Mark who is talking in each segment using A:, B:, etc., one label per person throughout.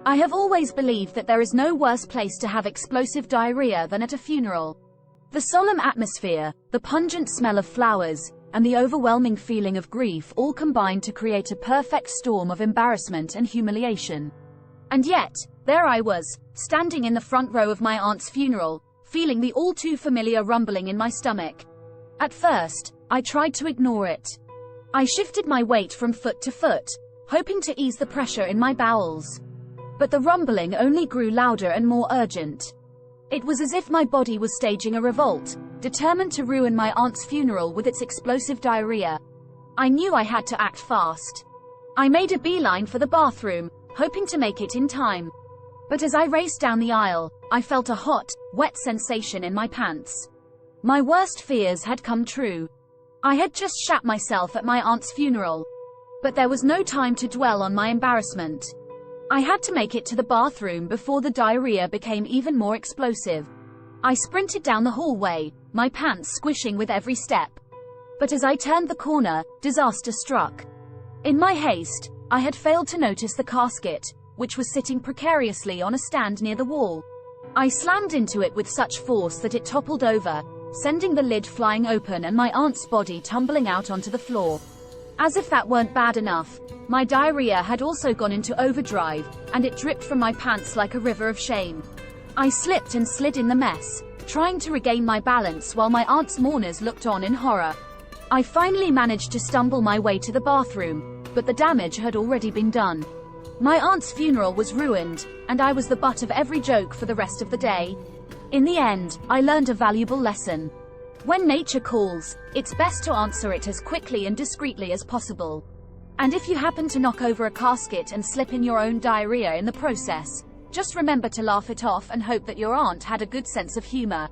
A: I have always believed that there is no worse place to have explosive diarrhea than at a funeral. The solemn atmosphere, the pungent smell of flowers, and the overwhelming feeling of grief all combined to create a perfect storm of embarrassment and humiliation. And yet, there I was, standing in the front row of my aunt's funeral, feeling the all-too-familiar rumbling in my stomach. At first, I tried to ignore it. I shifted my weight from foot to foot, hoping to ease the pressure in my bowels. But the rumbling only grew louder and more urgent. It was as if my body was staging a revolt, determined to ruin my aunt's funeral with its explosive diarrhea. I knew I had to act fast. I made a beeline for the bathroom, hoping to make it in time. But as I raced down the aisle, I felt a hot, wet sensation in my pants. My worst fears had come true. I had just shat myself at my aunt's funeral. But there was no time to dwell on my embarrassment. I had to make it to the bathroom before the diarrhea became even more explosive. I sprinted down the hallway, my pants squishing with every step. But as I turned the corner, disaster struck. In my haste, I had failed to notice the casket, which was sitting precariously on a stand near the wall. I slammed into it with such force that it toppled over, sending the lid flying open and my aunt's body tumbling out onto the floor. As if that weren't bad enough, my diarrhea had also gone into overdrive, and it dripped from my pants like a river of shame. I slipped and slid in the mess, trying to regain my balance while my aunt's mourners looked on in horror. I finally managed to stumble my way to the bathroom, but the damage had already been done. My aunt's funeral was ruined, and I was the butt of every joke for the rest of the day. In the end, I learned a valuable lesson. When nature calls, it's best to answer it as quickly and discreetly as possible. And if you happen to knock over a casket and slip in your own diarrhea in the process, just remember to laugh it off and hope that your aunt had a good sense of humor.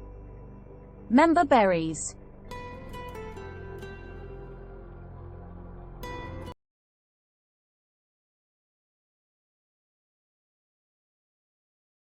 A: Member berries.